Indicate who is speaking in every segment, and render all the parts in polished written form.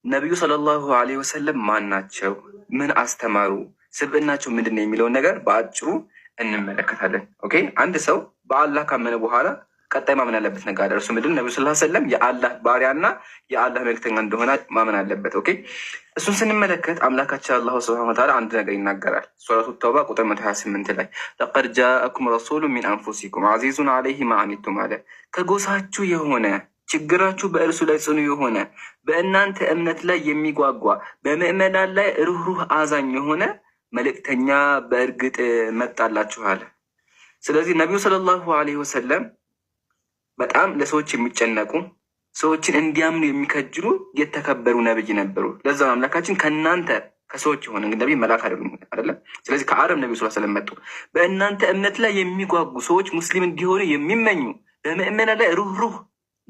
Speaker 1: ነቢዩ ሰለላሁ ዐለይሂ ወሰለም ማን ናቸው? ምን አስተማሩ? ስብዕናቸው ምንድን ነው የሚለውን ነገር በአጭሩ እንመለከታለን። ኦኬ፣ አንድ ሰው በአላህ ካመነ በኋላ ቀጣይ ማመን ያለበት ነገር አለ። እርሱ ምንድን ነቢዩ ሰለላሁ ዐለይሂ ወሰለም የአላህ ባሪያና የአላህ መልክተኛ እንደሆነ ማመን አለበት። ኦኬ፣ እሱን ስንመለከት አምላካችን አላሁ ሱብሓነሁ ወተዓላ አንድ ነገር ይናገራል። ሱረቱ ተውባ ቁጥር 128 ላይ ለቀድ ጃአኩም ረሱሉ ሚን አንፉሲኩም ዐዚዙን ዐለይሂ ማ ዐኒቱም አለ። ከጎሳችሁ የሆነ ችግራችሁ በእርሱ ላይ ጽኑ የሆነ በእናንተ እምነት ላይ የሚጓጓ በምዕመናን ላይ ሩህሩህ አዛኝ የሆነ መልእክተኛ በእርግጥ መጣላችኋል። ስለዚህ ነቢዩ ሰለላሁ ዐለይሂ ወሰለም በጣም ለሰዎች የሚጨነቁ ሰዎችን እንዲያምኑ የሚከጅሉ የተከበሩ ነብይ ነበሩ። ለዛ አምላካችን ከእናንተ ከሰዎች የሆነ እንግዲህ ነቢይ መልአክ አይደለም። ስለዚህ ከአረብ ነቢዩ ሰለላሁ ዐለይሂ ወሰለም መጡ። በእናንተ እምነት ላይ የሚጓጉ ሰዎች ሙስሊም እንዲሆኑ የሚመኙ በምዕመናን ላይ ሩህሩህ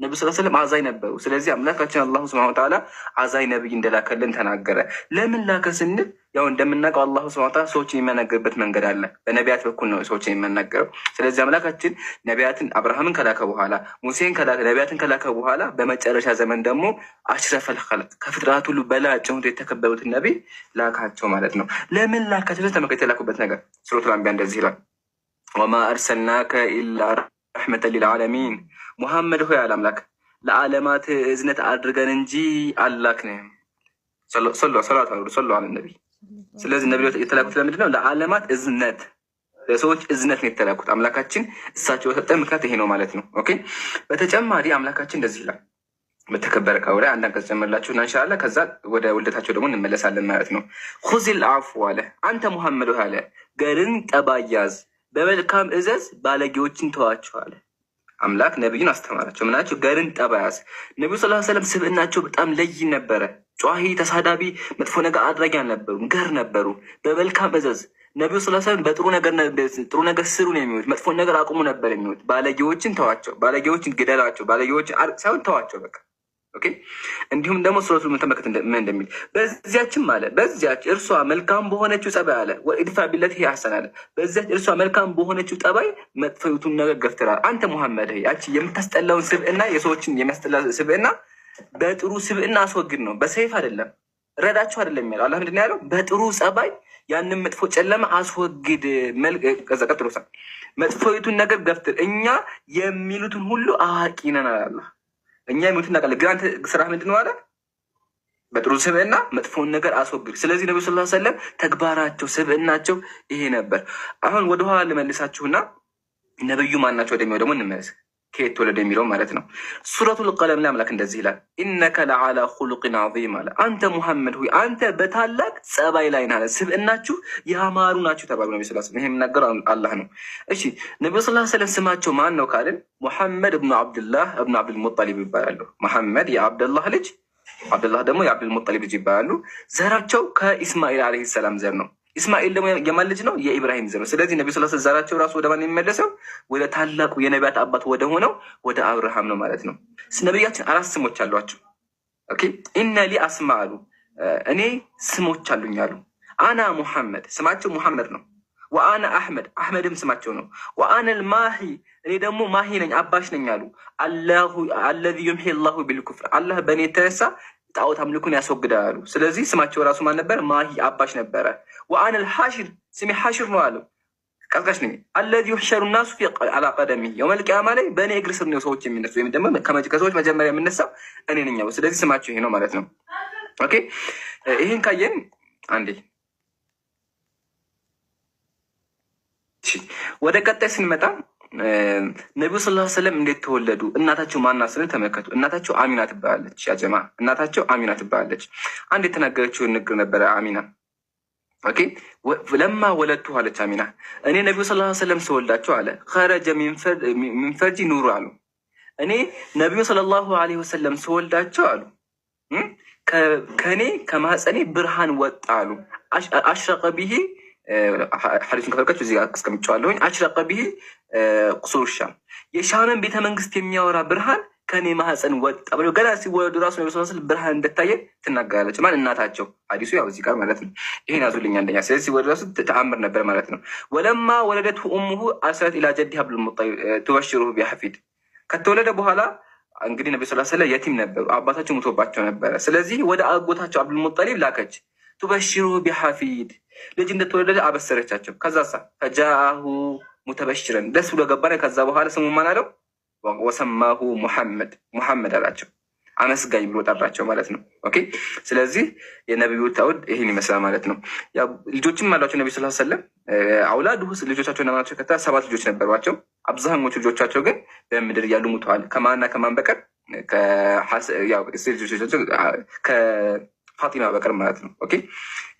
Speaker 1: ነቢ ስ ስለም አዛኝ ነበሩ። ስለዚህ አምላካችን አላሁ ስብሐነ ወተዓላ አዛኝ ነቢይ እንደላከልን ተናገረ። ለምን ላከ ስንል ያው እንደምናውቀው አላሁ ስብሐነ ወተዓላ ሰዎችን የሚያናገርበት መንገድ አለ። በነቢያት በኩል ነው ሰዎችን የሚያናገረው። ስለዚህ አምላካችን ነቢያትን አብርሃምን ከላከ በኋላ ሙሴን ከላከ ነቢያትን ከላከ በኋላ በመጨረሻ ዘመን ደግሞ አሽረፈል ኸልቅ ከፍጥረት ሁሉ በላጭ ሆኖ የተከበሩትን ነቢይ ላካቸው ማለት ነው። ለምን ላካቸው? ተመልከት የተላኩበት ነገር ሱረቱል አንቢያ እንደዚህ ይላል፣ ወማ አርሰልናከ ኢላ ረሕመተን ሊልዓለሚን ሙሐመድ ሆይ አለ አምላክ ለዓለማት እዝነት አድርገን እንጂ አላክንም። ሰሉ አለ ነቢ። ስለዚህ ነቢ የተላኩት ለምንድን ነው? ለዓለማት እዝነት፣ ለሰዎች እዝነት ነው የተላኩት። አምላካችን እሳቸው የሰጠ ምክንያት ይሄ ነው ማለት ነው። ኦኬ። በተጨማሪ አምላካችን እንደዚህ ይላል በተከበረ ካው ላይ አንድ አንቀጽ ጨምርላችሁ እና ኢንሻአላህ ከዛ ወደ ውልደታቸው ደግሞ እንመለሳለን ማለት ነው። ሁዚል አፉ አለ አንተ ሙሐመድ ሆይ አለ ገርን ጠባያዝ በመልካም እዘዝ ባለጌዎችን ተዋቸዋል። አምላክ ነቢዩን አስተማራቸው። ምናቸው? ገርን ጠባያዝ። ነቢዩ ሰለላሁ ዐለይሂ ወሰለም ስብዕናቸው በጣም ለይ ነበረ። ጨዋሂ፣ ተሳዳቢ፣ መጥፎ ነገር አድራጊ አልነበሩም። ገር ነበሩ። በመልካም እዘዝ። ነቢዩ ሰለላሁ ዐለይሂ ወሰለም ጥሩ ነገር ስሩ ነው የሚሉት፣ መጥፎ ነገር አቁሙ ነበር የሚሉት። ባለጌዎችን ተዋቸው፣ ባለጌዎችን ግደላቸው፣ ባለጌዎችን ሳይሆን ተዋቸው በቃ። ኦኬ። እንዲሁም ደግሞ ሱረቱል ሙተመከት ምን እንደሚል በዚያችም አለ በዚያች እርሷ መልካም በሆነችው ጸባይ አለ ወኢድፋ ቢለቲ ሂየ አሕሰን አለ በዚያች እርሷ መልካም በሆነችው ጠባይ መጥፎይቱን ነገር ገፍትራል። አንተ ሙሐመድ ያቺ የምታስጠላውን ስብዕና የሰዎችን የሚያስጠላ ስብዕና በጥሩ ስብዕና አስወግድ ነው። በሰይፍ አይደለም፣ ረዳቸው አይደለም የሚለው አላህ ምንድን ነው ያለው? በጥሩ ጸባይ ያንን መጥፎ ጨለማ አስወግድ። ከዛ ቀጥሎ መጥፎይቱን ነገር ገፍትር። እኛ የሚሉትን ሁሉ አዋቂ ነን አለ አላህ። እኛ የሚሉትን እናውቃለን፣ ግን አንተ ስራህ ምንድን ነው አለ? በጥሩ ስብዕና መጥፎውን ነገር አስወግድ። ስለዚህ ነቢዩ ሰለላሁ ዐለይሂ ወሰለም ተግባራቸው ስብዕናቸው ይሄ ነበር። አሁን ወደኋላ ልመልሳችሁና ነብዩ ማናቸው ወደሚለው ደግሞ እንመለስ። ከየት ተወለደ የሚለው ማለት ነው። ሱረቱል ቀለም ላይ አምላክ እንደዚህ ይላል፣ ኢነከ ለዓላ ኹሉቂን ዐዚም አለ። አንተ ሙሐመድ ሆይ አንተ በታላቅ ጸባይ ላይ ናለ፣ ስብዕናችሁ ያማሩ ናችሁ ተባሉ። ነቢ ስላ ይሄ የሚናገረው አላህ ነው። እሺ ነቢዩ ሰለላሁ ዐለይሂ ወሰለም ስማቸው ማን ነው ካልን ሙሐመድ እብኑ አብድላህ እብኑ አብዱልሙጠሊብ ይባላሉ። መሐመድ የአብደላህ ልጅ፣ አብደላህ ደግሞ የአብዱልሙጠሊብ ልጅ ይባላሉ። ዘራቸው ከኢስማኤል ዓለይሂ ሰላም ዘር ነው። ኢስማኤል ደግሞ የማን ልጅ ነው? የኢብራሂም ዘር ነው። ስለዚህ ነቢ ስላ ዘራቸው ራሱ ወደ ማን የሚመለሰው? ወደ ታላቁ የነቢያት አባት ወደ ሆነው ወደ አብርሃም ነው ማለት ነው። ነቢያችን 4 ስሞች አሏቸው። ኦኬ ኢነ ሊ አስማ አሉ፣ እኔ ስሞች አሉኝ አሉ። አና ሙሐመድ ስማቸው ሙሐመድ ነው። ወአና አሕመድ አሕመድም ስማቸው ነው። ወአና ልማሂ እኔ ደግሞ ማሂ ነኝ አባሽ ነኝ አሉ። አለዚ ዩምሒ ላሁ ቢልኩፍር አላህ በእኔ የተነሳ ጣዖት አምልኩን ያስወግዳሉ። ስለዚህ ስማቸው ራሱ ማን ነበር? ማሂ አባሽ ነበረ። ወአነ ልሓሽር ስሜ ሓሽር ነው አሉ፣ ቀስቃሽ ነኝ። አለዚ ዩሕሸሩ ናሱ አላ ቀደሚ የውመል ቂያማ ላይ በእኔ እግር ስር ነው ሰዎች የሚነሱ፣ ወይም ደግሞ ከሰዎች መጀመሪያ የምነሳው እኔ ነኝ። ስለዚህ ስማቸው ይሄ ነው ማለት ነው። ኦኬ ይህን ካየን አንዴ ወደ ቀጣይ ስንመጣ ነቢዩ ሰለላሁ ዐለይሂ ወሰለም እንዴት ተወለዱ? እናታቸው ማናት ስንል ተመልከቱ። እናታቸው አሚና ትባላለች። ያጀማ እናታቸው አሚና ትባላለች። አንድ የተናገረችውን ንግር ነበረ አሚና። ኦኬ ለማ ወለቱ አለች አሚና፣ እኔ ነቢዩ ሰለላሁ ዐለይሂ ወሰለም ስወልዳቸው አለ ኸረጀ ሚን ፈርጂ ኑሩ አሉ። እኔ ነቢዩ ሰለላሁ ዐለይሂ ወሰለም ስወልዳቸው አሉ ከኔ ከማህፀኔ ብርሃን ወጣ አሉ። አሽረቀ ቢሂ ሐዲሱን ከፈልካችሁ እዚህ ጋር አስቀምጨዋለሁኝ። አሽረቀ ቢሂ ቁሱር ሻም የሻምን ቤተ መንግስት የሚያወራ ብርሃን ከኔ ማህፀን ወጣ ብሎ ገና ሲወለዱ ራሱ ነቢ ስል ብርሃን እንደታየ ትናገራለች። ማን? እናታቸው። ሐዲሱ ያው እዚህ ጋር ማለት ነው። ይሄን ያዙልኝ አንደኛ። ስለዚህ ሲወለዱ ራሱ ተአምር ነበር ማለት ነው። ወለማ ወለደቱ ኡሙሁ አርሰለት ኢላ ጀዲሃ አብዱልሙጠሊብ ቱበሽሩሁ ቢሐፊድ ከተወለደ በኋላ እንግዲህ ነቢ ስ ስለም የቲም ነበሩ፣ አባታቸው ሙቶባቸው ነበረ። ስለዚህ ወደ አጎታቸው አብዱልሙጠሊብ ላከች። ቱበሽሩ ቢሐፊድ ልጅ እንደተወለደ አበሰረቻቸው። ከዛሳ ፈጃአሁ ሙተበሽረን ደስ ብሎ ገባ። ከዛ በኋላ ስሙ ማን አለው? ወሰማሁ ሙሐመድ አላቸው። አመስጋኝ ብሎ ጠራቸው ማለት ነው። ኦኬ ስለዚህ የነቢዩ ተውድ ይህን ይመስላል ማለት ነው። ልጆችም አሏቸው ነቢ ስ ሰለም አውላድ ውስጥ ልጆቻቸው ነማቸው ከታ 7 ልጆች ነበሯቸው። አብዛኞቹ ልጆቻቸው ግን በምድር እያሉ ሙተዋል። ከማንና ከማን በቀር? ከፋጢማ በቀር ማለት ነው። ኦኬ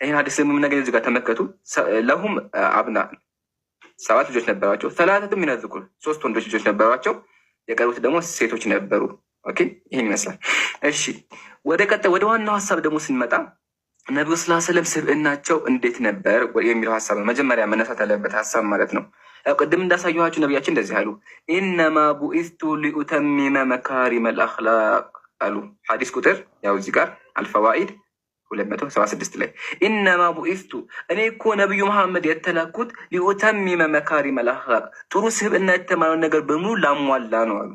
Speaker 1: ይህን ሀዲስ የምናገኝ እዚህ ጋር ተመልከቱ። ለሁም አብና 7 ልጆች ነበሯቸው። ሰላተቱም ሚነ ዙኩር 3 ወንዶች ልጆች ነበሯቸው። የቀሩት ደግሞ ሴቶች ነበሩ። ኦኬ ይህን ይመስላል። እሺ ወደ ቀጣይ ወደ ዋናው ሀሳብ ደግሞ ስንመጣ ነቢዩ ስ ሰለም ስብዕናቸው እንዴት ነበር የሚለው ሀሳብ ነው መጀመሪያ መነሳት ያለበት ሀሳብ ማለት ነው። ያው ቅድም እንዳሳየኋችሁ ነቢያችን እንደዚህ አሉ፣ ኢነማ ቡኢስቱ ሊኡተሚመ መካሪመል አኽላቅ አሉ። ሐዲስ ቁጥር ያው እዚህ ጋር አልፈዋኢድ 276 ላይ ኢነማ ቡኢስቱ እኔ እኮ ነቢዩ መሐመድ የተላኩት ሊኡተሚመ መካሪመል አኽላቅ ጥሩ ስብዕና የተማረውን ነገር በሙሉ ላሟላ ነው አሉ።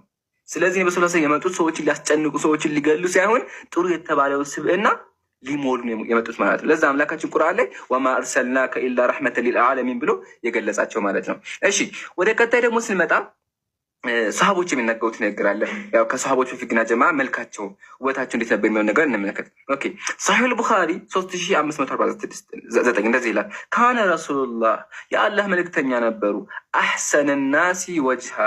Speaker 1: ስለዚህ ነብዩ ሰለላሁ ዐለይሂ ወሰለም የመጡት ሰዎችን ሊያስጨንቁ ሰዎችን ሊገሉ ሳይሆን ጥሩ የተባለውን ስብዕና ሊሞሉ የመጡት ማለት ነው። ለዛ አምላካችን ቁርአን ላይ ወማ አርሰልናከ ኢላ ረሕመተን ሊልዓለሚን ብሎ የገለጻቸው ማለት ነው። እሺ ወደ ቀጣይ ደግሞ ስንመጣ ሰሃቦች የሚናገሩት ነገር አለ። ያው ከሰሃቦች በፊት ግን ጀማ መልካቸው ውበታቸው እንዴት ነበር የሚሆን ነገር እንመለከት። ኦኬ ሰሒህ ቡኻሪ 3549 እንደዚህ ይላል፣ ካነ ረሱሉላህ የአላህ መልእክተኛ ነበሩ፣ አሕሰነ ናሲ ወጅሃ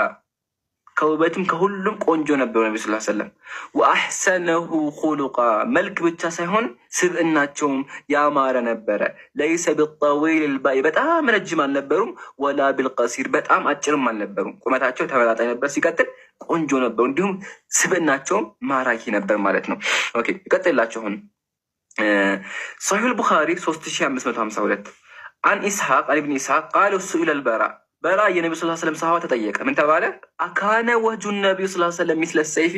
Speaker 1: ከውበትም ከሁሉም ቆንጆ ነበሩ ነቢ ስ ሰለም። ወአሕሰነሁ ኹሉቃ መልክ ብቻ ሳይሆን ስብዕናቸውም ያማረ ነበረ። ለይሰ ቢጠዊል ልባኢ በጣም ረጅም አልነበሩም፣ ወላ ቢልቀሲር በጣም አጭርም አልነበሩም። ቁመታቸው ተመጣጣኝ ነበር። ሲቀጥል ቆንጆ ነበሩ፣ እንዲሁም ስብዕናቸውም ማራኪ ነበር ማለት ነው። ኦኬ ይቀጥላቸው። አሁን ሰሒህ ቡኻሪ 3552 አን ኢስሐቅ አን ኢብን ኢስሐቅ ቃለ ሱኢለ አልበራ በራ የነቢ ስ ስለም ሰሃባ ተጠየቀ። ምን ተባለ? አካነ ወጁ ነቢዩ ስ ስለም ሚስለ ሰይፊ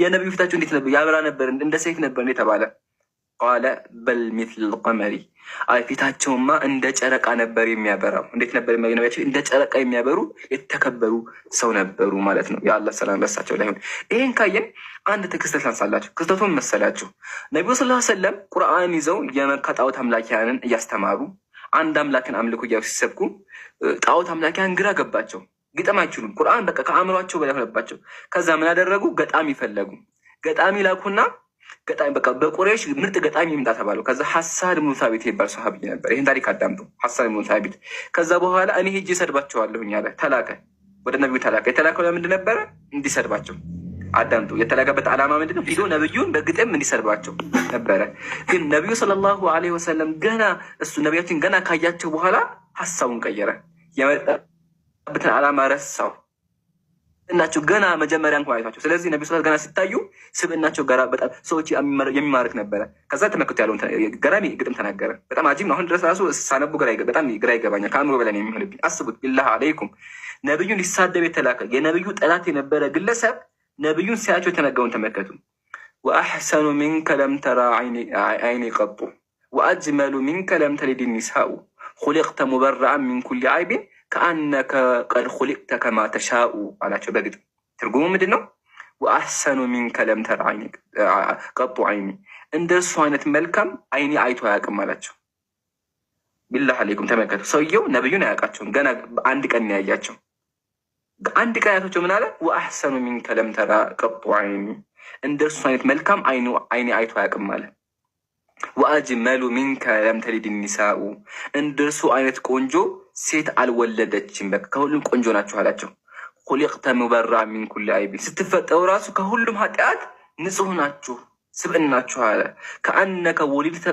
Speaker 1: የነቢዩ ፊታቸው እንዴት ነበር? ያበራ ነበር እንደ ሰይፍ ነበር እንዴ ተባለ። ቃለ በል ሚስል ልቀመሪ አይ ፊታቸውማ እንደ ጨረቃ ነበር የሚያበራው። እንዴት ነበር ነቢያቸው? እንደ ጨረቃ የሚያበሩ የተከበሩ ሰው ነበሩ ማለት ነው። የአላህ ሰላም በሳቸው ላይ ይሁን። ይህን ካየን አንድ ክስተት ላንሳላችሁ። ክስተቱን መሰላችሁ? ነቢዩ ስ ሰለም ቁርአን ይዘው የመካ ጣዖት አምላኪያንን እያስተማሩ አንድ አምላክን አምልኮ እያሉ ሲሰብኩ ጣዖት አምላኪያን ግራ ገባቸው። ግጥም አይችሉም። ቁርአን በቃ ከአእምሯቸው በላይ ሆነባቸው። ከዛ ምን አደረጉ? ገጣሚ ፈለጉ። ገጣሚ ላኩና ገጣሚ በቃ በቁረይሽ ምርጥ ገጣሚ ይምጣ ተባለው። ከዛ ሐሳን ብኑ ሳቢት ይባል ሰሃቢ ነበር። ይህን ታሪክ አዳምጡ። ሐሳን ብኑ ሳቢት ከዛ በኋላ እኔ ሄጄ ሰድባቸዋለሁኝ አለ። ተላከ፣ ወደ ነቢዩ ተላከ። የተላከው ለምንድን ነበረ? እንዲሰድባቸው። አዳምጡ። የተላከበት ዓላማ ምንድን ነው? ሂዶ ነብዩን በግጥም እንዲሰድባቸው ነበረ። ግን ነቢዩ ሰለላሁ ዐለይሂ ወሰለም ገና እሱ ነቢያችን ገና ካያቸው በኋላ ሀሳቡን ቀየረ። የመጣበትን ዓላማ ረሳው። እናቸው ገና መጀመሪያ እንኳን አይቷቸው። ስለዚህ ነቢ ስ ገና ሲታዩ ስብዕናቸው ጋር በጣም ሰዎች የሚማርክ ነበረ። ከዛ ተመክቶ ያለውን ገራሚ ግጥም ተናገረ። በጣም አጂብ ነው። አሁን ድረስ ራሱ ሳነቡ በጣም ግራ ይገባኛል። ከአእምሮ በላይ የሚሆንብኝ። አስቡት፣ ቢላህ አለይኩም ነቢዩን ሊሳደብ የተላከ የነቢዩ ጠላት የነበረ ግለሰብ ነቢዩን ሲያቸው የተነገውን ተመልከቱ። ወአሕሰኑ ሚንከ ለም ተራ አይኒ ቀጡ ወአጅመሉ ሚንከ ለም ተሊድ ኒሳኡ ሁሊቅተ ሙበረአን ሚን ኩሊ አይቢን ከአነከ ቀድ ሁሊቅተ ከማ ተሻኡ አላቸው በግጥም። ትርጉሙ ምንድን ነው? ወአሕሰኑ ሚንከ ለም ተራ ቀጡ አይኒ እንደ እሱ አይነት መልካም አይኒ አይቶ አያውቅም አላቸው። ቢላህ አለይኩም ተመልከቱ። ሰውየው ነቢዩን አያውቃቸውም። ገና አንድ ቀን ያያቸው። አንድ ቀን ያቶቸው ምን አለ? ወአሕሰኑ ሚንከ ለም ተራ ቀጡ አይኒ እንደ እሱ አይነት መልካም አይኒ አይቶ አያውቅም አለ። ወአጅመሉ ሚንከ ለም ተሊድ ኒሳኡ እንደ እሱ አይነት ቆንጆ ሴት አልወለደችም። በቃ ከሁሉም ቆንጆ ናችሁ አላቸው። ሁሊቅተ ሙበረአ ሚን ኩሊ አይቢን ስትፈጠሩ ራሱ ከሁሉም ኃጢአት ንጹህ ናችሁ ስብዕናችሁ አለ። ከአነከ ወሊድተ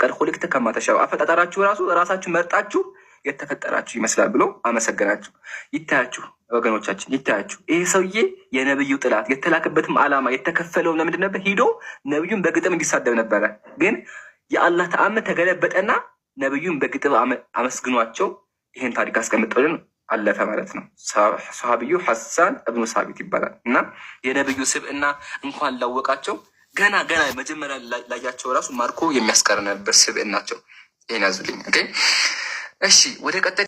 Speaker 1: ቀድ ሁሊቅተ ከማ ተሻኡ አፈጣጠራችሁ ራሱ ራሳችሁ መርጣችሁ የተፈጠራችሁ ይመስላል ብሎ አመሰገናችሁ። ይታያችሁ ወገኖቻችን፣ ይታያችሁ ይህ ሰውዬ የነብዩ ጥላት የተላከበትም ዓላማ የተከፈለው ለምንድን ነበር? ሂዶ ነብዩን በግጥም እንዲሳደብ ነበረ። ግን የአላህ ተአምር ተገለበጠና ነብዩን በግጥም አመስግኗቸው ይህን ታሪክ አስቀምጠልን አለፈ ማለት ነው። ሰሃቢዩ ሐሳን እብኑ ሳቢት ይባላል። እና የነብዩ ስብዕና እንኳን ላወቃቸው ገና መጀመሪያ ላያቸው ራሱ ማርኮ የሚያስቀር ነበር ስብዕናቸው። ይህን ያዙልኝ። እሺ ወደ ቀጣይ